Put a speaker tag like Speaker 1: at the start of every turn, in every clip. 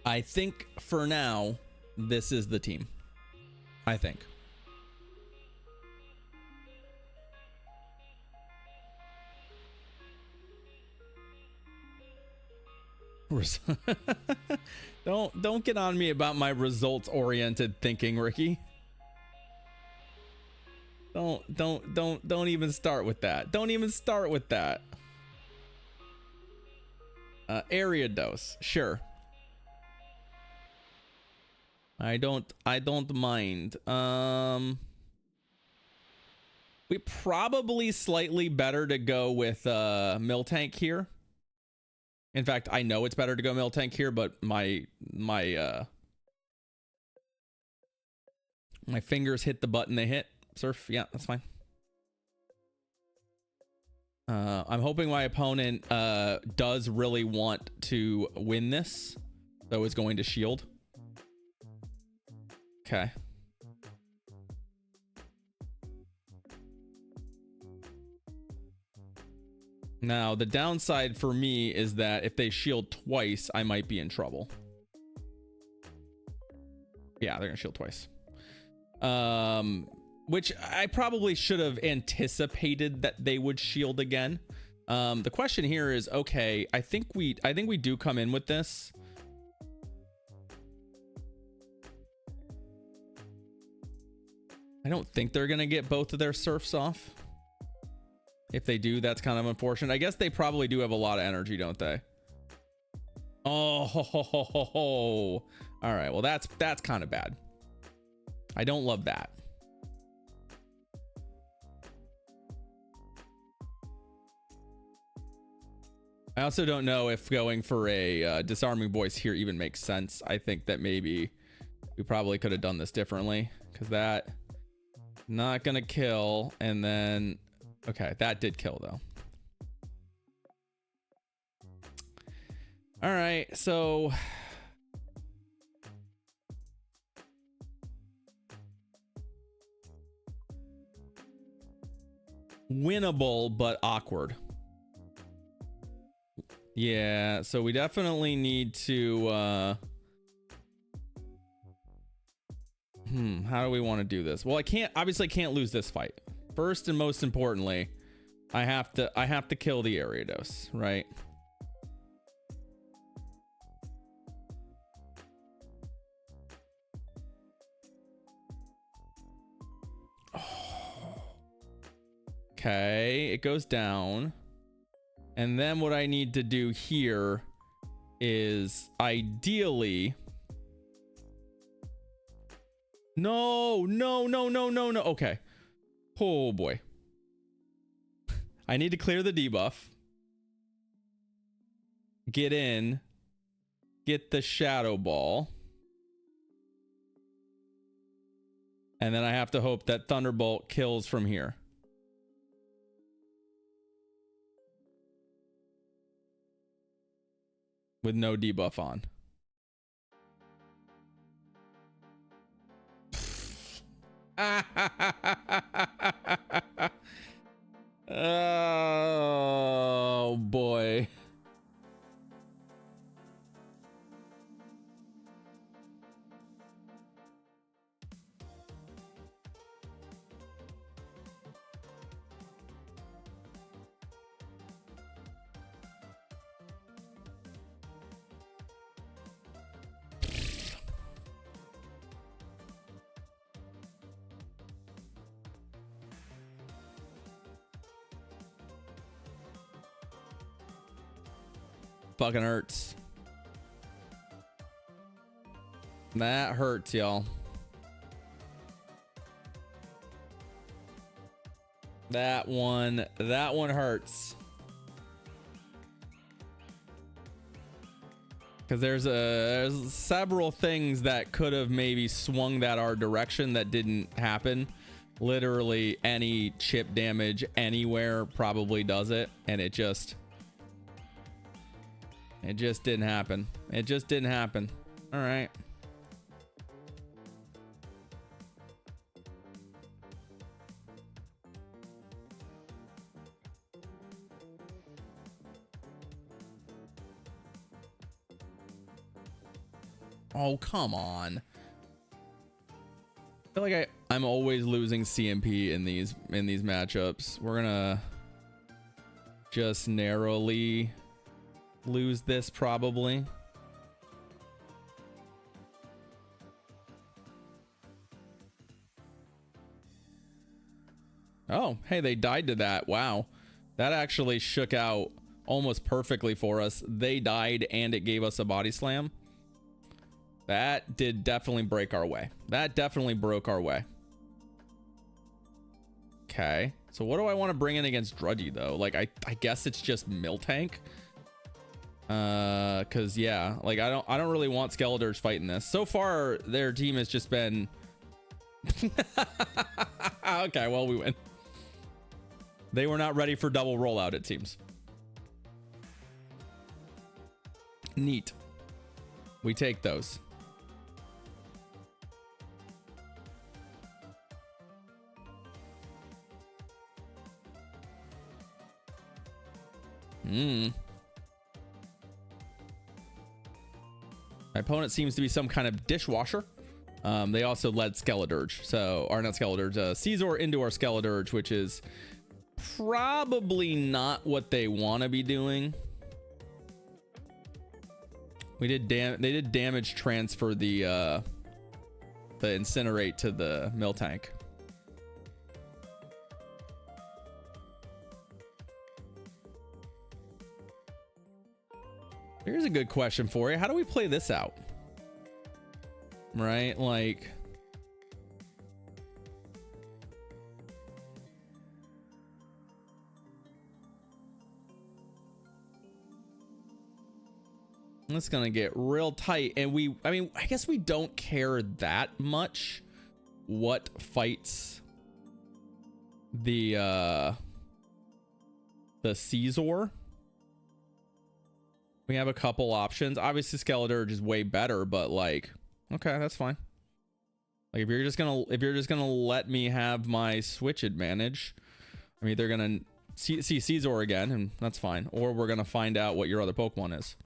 Speaker 1: I think for now, this is the team. I think. Don't get on me about my results oriented thinking, Ricky. Don't even start with that. Don't even start with that. Area dose, sure. I don't mind. We probably slightly better to go with mill tank here. In fact, I know it's better to go mill tank here, but my fingers hit the button they hit. Surf, yeah, that's fine. I'm hoping my opponent does really want to win this, so is going to shield. Okay. Now, the downside for me is that if they shield twice, I might be in trouble. Yeah, they're gonna shield twice. Which I probably should have anticipated that they would shield again. The question here is, okay, I think we do come in with this. I don't think they're gonna get both of their surfs off. If they do, that's kind of unfortunate. I guess they probably do have a lot of energy, don't they? Oh, ho, ho, ho, ho, ho. All right, well, that's kind of bad. I don't love that. I also don't know if going for a disarming voice here even makes sense. I think that maybe we probably could have done this differently, because that not gonna kill. And then, okay, that did kill though. All right, so winnable but awkward. Yeah, so we definitely need to how do we want to do this? Well, obviously can't lose this fight. First and most importantly, I have to kill the Ariados, right? Okay, it goes down. And then what I need to do here is ideally... No. Okay. Oh boy. I need to clear the debuff. Get in. Get the Shadow Ball. And then I have to hope that Thunderbolt kills from here. With no debuff on. Oh boy. Fucking hurts. That hurts, y'all. That one hurts. Because there's several things that could have maybe swung that our direction that didn't happen. Literally any chip damage anywhere probably does it, and it just didn't happen. It just didn't happen. All right. Oh, come on. I feel like I'm always losing CMP in these matchups. We're gonna just narrowly lose this probably. Oh, hey, they died to that. Wow. That actually shook out almost perfectly for us. They died and it gave us a body slam. That did definitely break our way. That definitely broke our way. Okay. So what do I want to bring in against Drudgy though? Like I guess it's just Miltank. Cause yeah, like I don't really want Skeletors fighting this. So far their team has just been okay, well we win. They were not ready for double rollout, it seems. Neat. We take those. My opponent seems to be some kind of dishwasher. They also led Skeledirge, so, or not Skeledirge, Caesar into our Skeledirge, which is probably not what they want to be doing. They did damage transfer the Incinerate to the Miltank. Here's a good question for you. How do we play this out? Right? Like, it's gonna get real tight, and I mean, I guess we don't care that much what fights the Caesar. We have a couple options. Obviously Skeledirge is way better, but like, okay, that's fine. Like if you're just gonna let me have my switch advantage, I'm either gonna see Caesar again, and that's fine, or we're gonna find out what your other Pokemon is.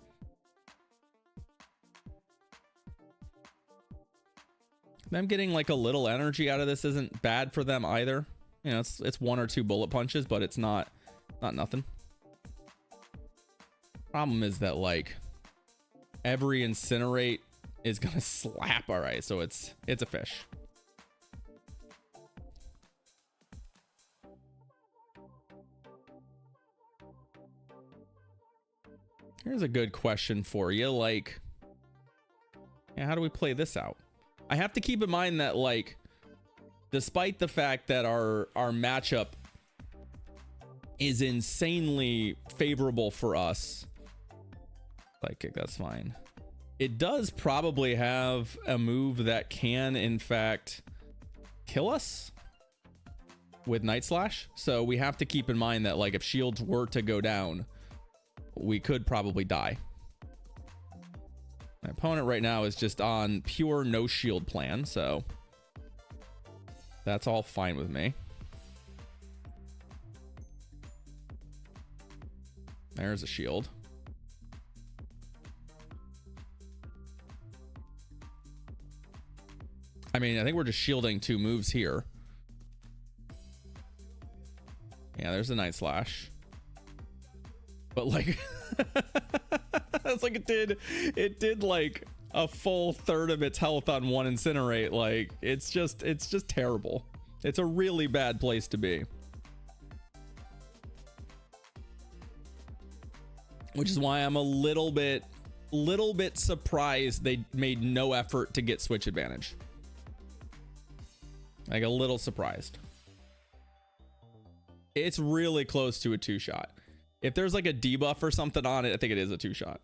Speaker 1: Them getting like a little energy out of this isn't bad for them either. You know, it's one or two bullet punches, but it's not nothing. Problem is that like every Incinerate is gonna slap. All right, so it's a fish. Here's a good question for you. Like, yeah, how do we play this out? I have to keep in mind that like, despite the fact that our matchup is insanely favorable for us, Psychic, that's fine. It does probably have a move that can, in fact, kill us with Night Slash. So we have to keep in mind that, like, if shields were to go down, we could probably die. My opponent right now is just on pure no shield plan, so that's all fine with me. There's a shield. I mean, I think we're just shielding two moves here. Yeah, there's a Night Slash. But like, it's like it did like a full third of its health on one Incinerate. Like, it's just terrible. It's a really bad place to be. Which is why I'm a little bit surprised they made no effort to get switch advantage. Like, a little surprised. It's really close to a 2-shot. If there's like a debuff or something on it, I think it is a 2-shot.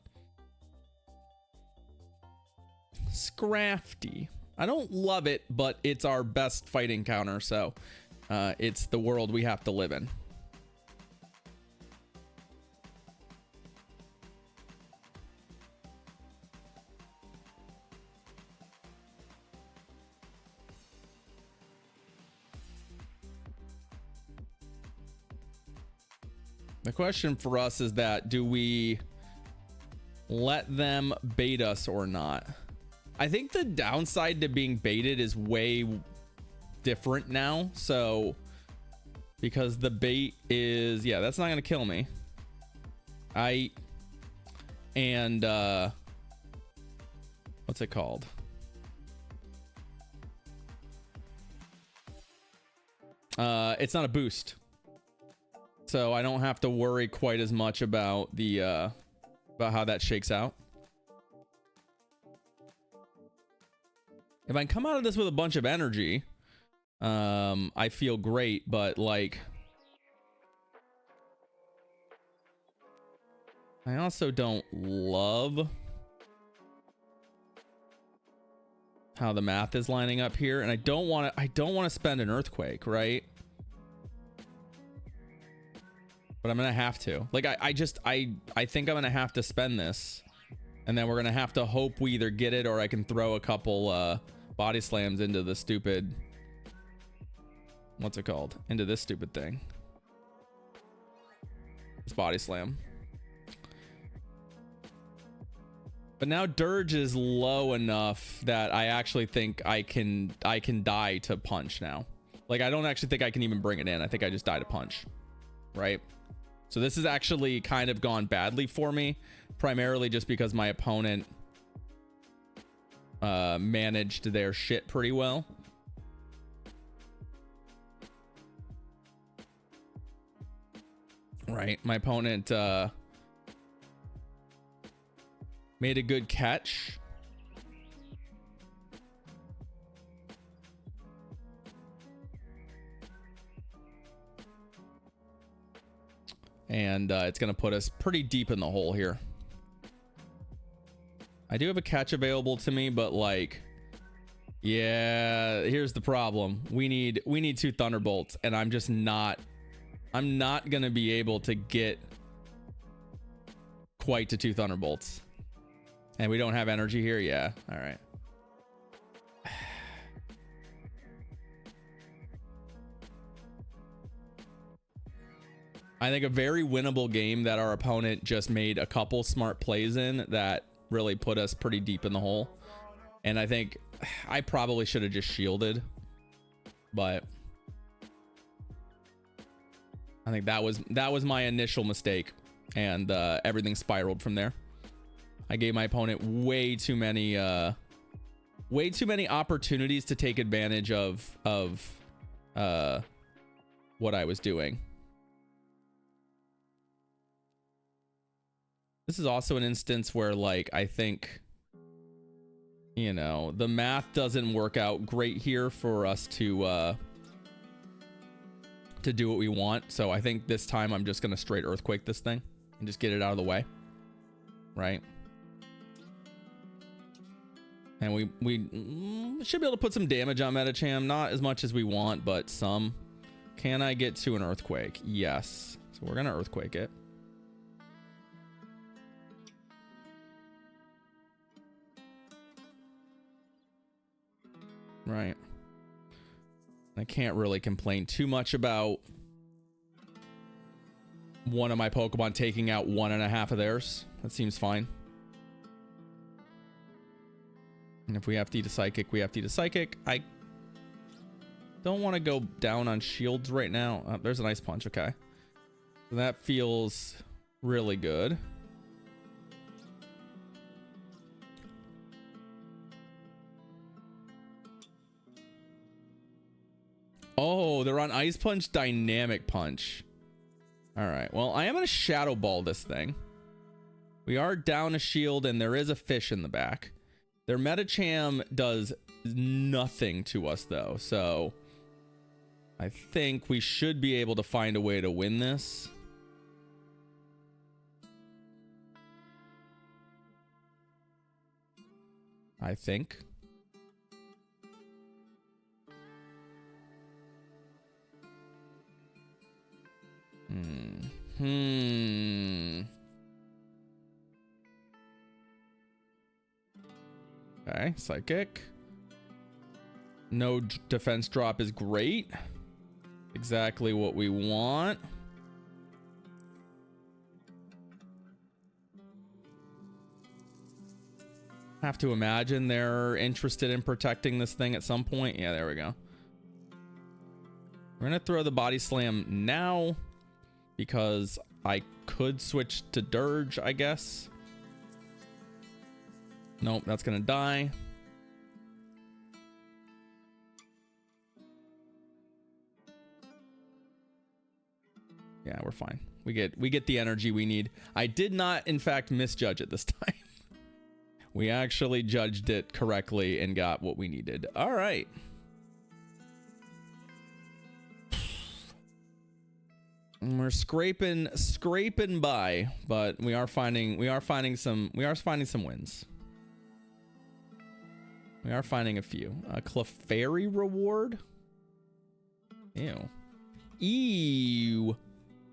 Speaker 1: Scrafty. I don't love it, but it's our best fighting counter, so it's the world we have to live in. The question for us is that, do we let them bait us or not? I think the downside to being baited is way different now. So because the bait is, yeah, that's not gonna kill me. And what's it called? It's not a boost, so I don't have to worry quite as much about the about how that shakes out. If I come out of this with a bunch of energy, I feel great, but like I also don't love how the math is lining up here, and I don't want to spend an earthquake, right? But I'm gonna have to. Like I think I'm gonna have to spend this, and then we're gonna have to hope we either get it or I can throw a couple body slams into the stupid, what's it called? Into this stupid thing. This body slam. But now Dirge is low enough that I actually think I can die to punch now. Like I don't actually think I can even bring it in. I think I just die to punch. Right? So this has actually kind of gone badly for me, primarily just because my opponent managed their shit pretty well. Right? My opponent made a good catch. And it's going to put us pretty deep in the hole here. I do have a catch available to me, but like, yeah, here's the problem. We need 2 Thunderbolts, and I'm not going to be able to get quite to 2 Thunderbolts. And we don't have energy here. Yeah. All right. I think a very winnable game that our opponent just made a couple smart plays in that really put us pretty deep in the hole. And I think I probably should have just shielded, but I think that was my initial mistake, and everything spiraled from there. I gave my opponent way too many opportunities to take advantage of what I was doing. This is also an instance where, like, I think, you know, the math doesn't work out great here for us to do what we want. So I think this time I'm just gonna straight earthquake this thing and just get it out of the way, right? And we should be able to put some damage on Metacham. Not as much as we want, but some. Can I get to an earthquake? Yes. So we're gonna earthquake it. Right. I can't really complain too much about one of my Pokemon taking out 1.5 of theirs. That seems fine. And if we have to eat a Psychic, we have to eat a Psychic. I don't want to go down on shields right now. Oh, there's an Ice Punch. Okay. So that feels really good. Oh, they're on Ice Punch, Dynamic Punch. All right. Well, I am going to Shadow Ball this thing. We are down a shield, and there is a fish in the back. Their Metacham does nothing to us, though. So I think we should be able to find a way to win this. I think. Okay, Psychic. No defense drop is great. Exactly what we want. Have to imagine they're interested in protecting this thing at some point. Yeah, there we go. We're gonna throw the body slam now because I could switch to Dirge, I guess. Nope, that's gonna die. Yeah, we're fine. We get the energy we need. I did not, in fact, misjudge it this time. We actually judged it correctly and got what we needed. All right. And we're scraping by, but we are finding some wins. We are finding a few. A Clefairy reward. Ew. Ew.